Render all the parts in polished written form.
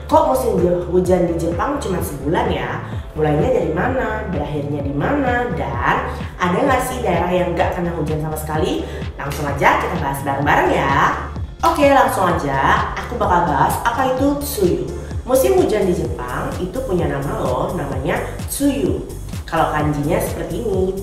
kok musim hujan di Jepang cuma sebulan ya? Mulainya dari mana? Berakhirnya di mana? Dan ada nggak sih daerah yang nggak kena hujan sama sekali? Langsung aja kita bahas bareng-bareng ya. Oke, langsung aja aku bakal bahas apa itu tsuyu. Musim hujan di Jepang itu punya nama loh, namanya tsuyu. Kalau kanjinya seperti ini.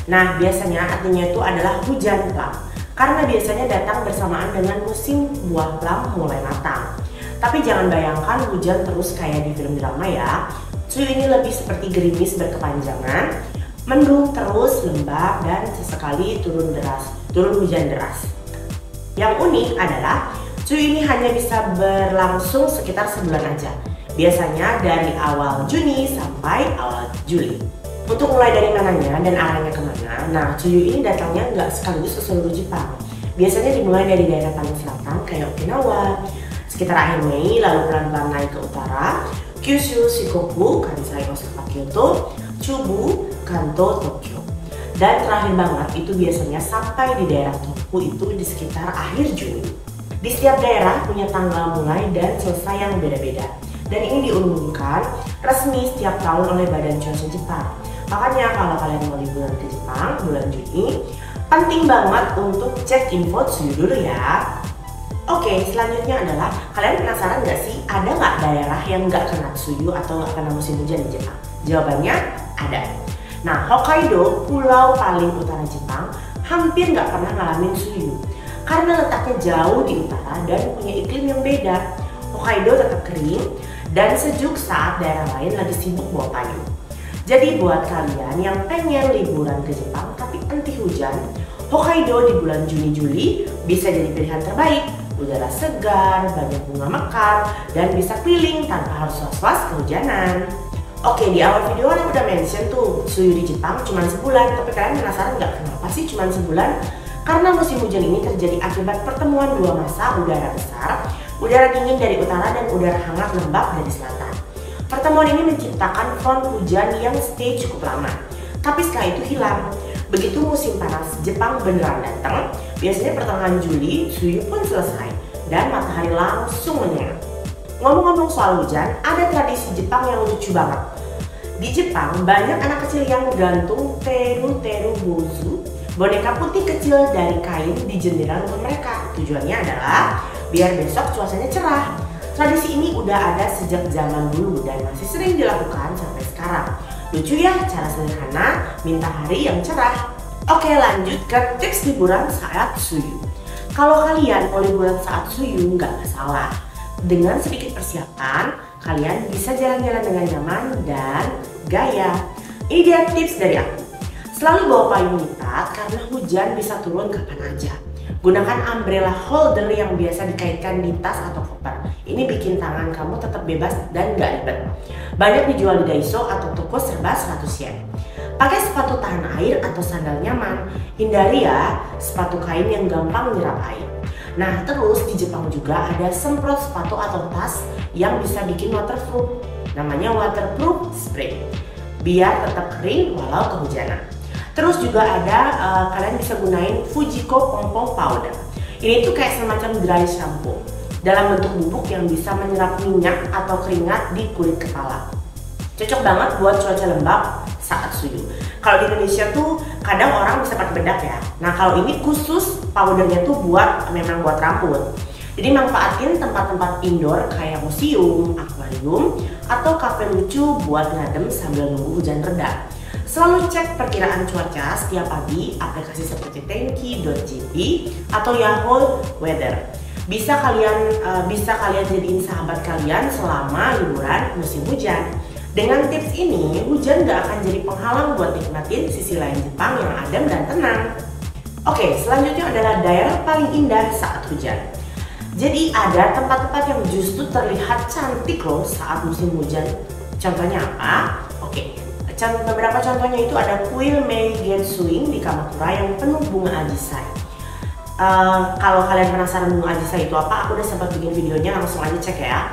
Nah, biasanya artinya itu adalah hujan plum. Karena biasanya datang bersamaan dengan musim buah plum mulai matang. Tapi jangan bayangkan hujan terus kayak di film drama ya. Tsuyu ini lebih seperti gerimis berkepanjangan, mendung terus, lembab, dan sesekali turun hujan deras. Yang unik adalah tsuyu ini hanya bisa berlangsung sekitar sebulan aja. Biasanya dari awal Juni sampai awal Juli. Untuk mulai dari mananya dan arahnya kemana, nah tsuyu ini datangnya nggak sekaligus ke seluruh Jepang. Biasanya dimulai dari daerah paling selatan kayak Okinawa, sekitar akhir Mei, lalu pelan-pelan naik ke utara, Kyushu, Shikoku, Kansai, Osaka, Kyoto, Chubu, Kanto, Tokyo. Dan terakhir banget itu biasanya sampai di daerah Tohoku itu di sekitar akhir Juni. Di setiap daerah punya tanggal mulai dan selesai yang beda-beda. Dan ini diumumkan resmi setiap tahun oleh Badan Cuaca Jepang. Makanya kalau kalian mau liburan ke Jepang bulan Juni, penting banget untuk cek info tsuyu dulu ya. Oke, selanjutnya adalah kalian penasaran nggak sih ada nggak daerah yang nggak kena tsuyu atau nggak kena musim hujan di Jepang? Jawabannya ada. Nah, Hokkaido, pulau paling utara Jepang, hampir nggak pernah ngalamin tsuyu karena letaknya jauh di utara dan punya iklim yang beda. Hokkaido tetap kering dan sejuk saat daerah lain lagi sibuk bawa payung. Jadi buat kalian yang pengen liburan ke Jepang tapi anti hujan, Hokkaido di bulan Juni-Juli bisa jadi pilihan terbaik. Udara segar, banyak bunga mekar, dan bisa keliling tanpa harus was-was kehujanan. Oke, di awal video aku udah mention tuh tsuyu di Jepang cuma sebulan, tapi kalian penasaran nggak kenapa sih cuma sebulan? Karena musim hujan ini terjadi akibat pertemuan dua massa udara besar, udara dingin dari utara dan udara hangat lembab dari selatan. Pertemuan ini menciptakan front hujan yang stay cukup lama, tapi setelah itu hilang. Begitu musim panas Jepang beneran datang, biasanya pertengahan Juli, tsuyu pun selesai dan matahari langsung menyala. Ngomong-ngomong soal hujan, ada tradisi Jepang yang lucu banget. Di Jepang, banyak anak kecil yang gantung teru-teru bozu, boneka putih kecil dari kain di jendela rumah mereka. Tujuannya adalah biar besok cuacanya cerah. Tradisi ini udah ada sejak zaman dulu dan masih sering dilakukan sampai sekarang. Lucu ya cara sederhana minta hari yang cerah. Oke, lanjut ke tips liburan saat tsuyu. Kalau kalian mau liburan saat tsuyu nggak masalah. Dengan sedikit persiapan, kalian bisa jalan-jalan dengan nyaman dan gaya. Ini dia tips dari aku. Selalu bawa payung lipat karena hujan bisa turun kapan aja. Gunakan umbrella holder yang biasa dikaitkan di tas atau koper. Ini bikin tangan kamu tetap bebas dan gak ribet. Banyak dijual di Daiso atau toko serba 100 yen. Pakai sepatu tahan air atau sandal nyaman. Hindari ya sepatu kain yang gampang menyerap air. Nah, terus di Jepang juga ada semprot sepatu atau tas yang bisa bikin waterproof. Namanya waterproof spray. Biar tetap kering walau kehujanan. Terus juga ada kalian bisa gunain Fujiko Pompong Powder. Ini tuh kayak semacam dry shampoo dalam bentuk bubuk yang bisa menyerap minyak atau keringat di kulit kepala. Cocok banget buat cuaca lembab saat tsuyu. Kalau di Indonesia tuh kadang orang bisa pakai bedak ya. Nah, kalau ini khusus powdernya tuh memang buat rambut. Jadi manfaatin tempat-tempat indoor kayak museum, akuarium, atau kafe lucu buat ngadem sambil nunggu hujan reda. Selalu cek perkiraan cuaca setiap pagi aplikasi seperti Tenki.jp atau Yahoo Weather. Bisa kalian jadiin sahabat kalian selama liburan musim hujan. Dengan tips ini, hujan gak akan jadi penghalang buat nikmatin sisi lain Jepang yang adem dan tenang. Oke, selanjutnya adalah daerah paling indah saat hujan. Jadi ada tempat-tempat yang justru terlihat cantik loh saat musim hujan. Contohnya apa? Oke. Beberapa contohnya itu ada kuil Mei Getsuing di Kamakura yang penuh bunga ajisai. Kalau kalian penasaran bunga ajisai itu apa, aku udah sempat bikin videonya, langsung aja cek ya.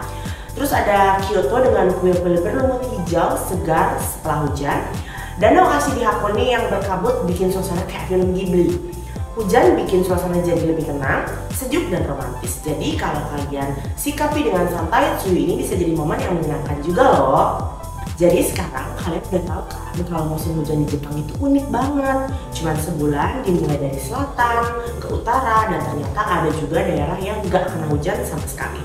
Terus ada Kyoto dengan kuil-kuil berlumut hijau segar setelah hujan. Danau Ashi di Hakone yang berkabut bikin suasana kayak film Ghibli. Hujan bikin suasana jadi lebih tenang, sejuk dan romantis. Jadi kalau kalian sikapi dengan santai, Tsuyu ini bisa jadi momen yang menyenangkan juga loh. Jadi sekarang kalian udah tahu kan kalau musim hujan di Jepang itu unik banget. Cuman sebulan dimulai dari selatan ke utara dan ternyata ada juga daerah yang gak kena hujan sama sekali.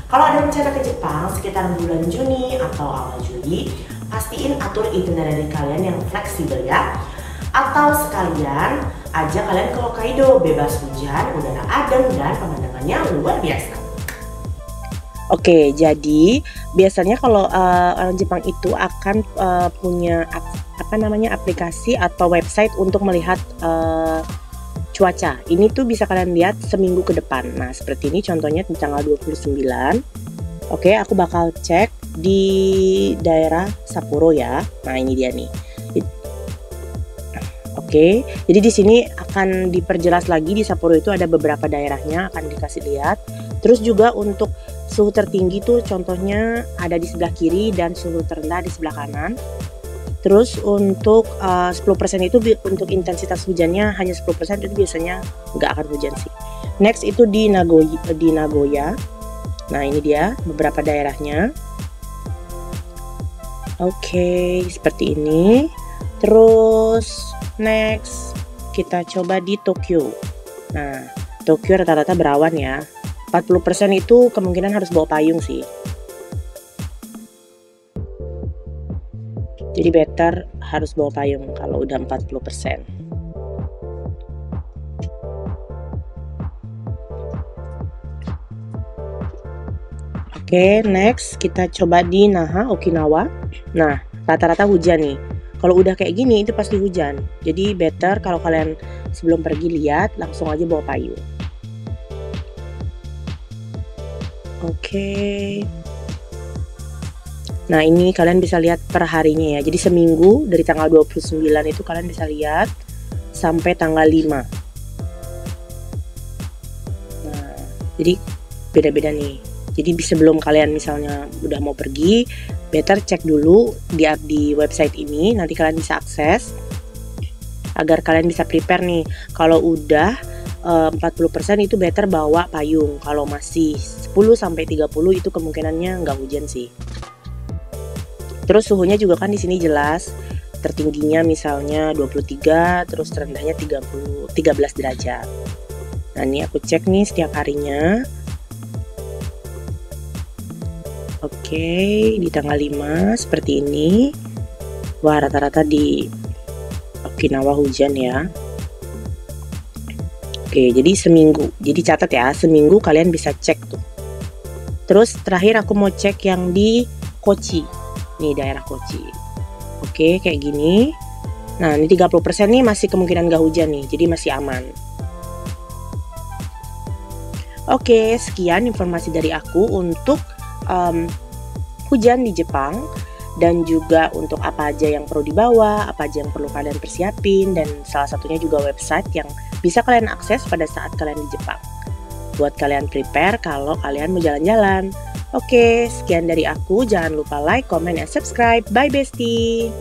Kalau ada rencana ke Jepang sekitar bulan Juni atau awal Juli, pastiin atur itinerary kalian yang fleksibel ya. Atau sekalian aja kalian ke Hokkaido, bebas hujan, udara adem dan pemandangannya luar biasa. Oke, jadi biasanya kalau orang Jepang itu akan punya aplikasi atau website untuk melihat cuaca. Ini tuh bisa kalian lihat seminggu ke depan. Nah, seperti ini contohnya di tanggal 29. Oke, aku bakal cek di daerah Sapporo ya. Nah, ini dia nih. Oke, jadi di sini akan diperjelas lagi di Sapporo itu ada beberapa daerahnya akan dikasih lihat. Terus juga untuk suhu tertinggi tuh contohnya ada di sebelah kiri dan suhu terendah di sebelah kanan. Terus untuk 10% itu untuk intensitas hujannya hanya 10%, itu biasanya nggak akan hujan sih. Next itu di Nagoya. Nah, ini dia beberapa daerahnya. Oke, seperti ini. Terus next kita coba di Tokyo. Nah, Tokyo rata-rata berawan ya. 40% itu kemungkinan harus bawa payung sih. Jadi better harus bawa payung kalau udah 40%. Oke, next kita coba di Naha, Okinawa. Nah, rata-rata hujan nih. Kalau udah kayak gini itu pasti hujan. Jadi better kalau kalian sebelum pergi lihat langsung aja bawa payung. Oke. Nah, ini kalian bisa lihat per harinya ya. Jadi seminggu dari tanggal 29 itu kalian bisa lihat sampai tanggal 5. Nah, jadi beda-beda nih. Jadi sebelum kalian misalnya udah mau pergi, better cek dulu di website ini, nanti kalian bisa akses agar kalian bisa prepare nih. Kalau udah 40% itu better bawa payung. Kalau masih 10-30 itu kemungkinannya nggak hujan sih. Terus suhunya juga kan di sini jelas. Tertingginya misalnya 23, terus terendahnya 13 derajat. Nah, ini aku cek nih setiap harinya. Oke, di tanggal 5 seperti ini. Wah, rata-rata di Okinawa hujan ya. Oke, jadi seminggu. Jadi catat ya, seminggu kalian bisa cek tuh. Terus terakhir aku mau cek yang di Kochi. Nih daerah Kochi. Oke, kayak gini. Nah, ini 30% nih masih kemungkinan gak hujan nih, jadi masih aman. Oke, sekian informasi dari aku untuk hujan di Jepang, dan juga untuk apa aja yang perlu dibawa, apa aja yang perlu kalian persiapin, dan salah satunya juga website yang bisa kalian akses pada saat kalian di Jepang buat kalian prepare kalau kalian mau jalan-jalan. Oke, sekian dari aku. Jangan lupa like, comment, dan subscribe. Bye bestie.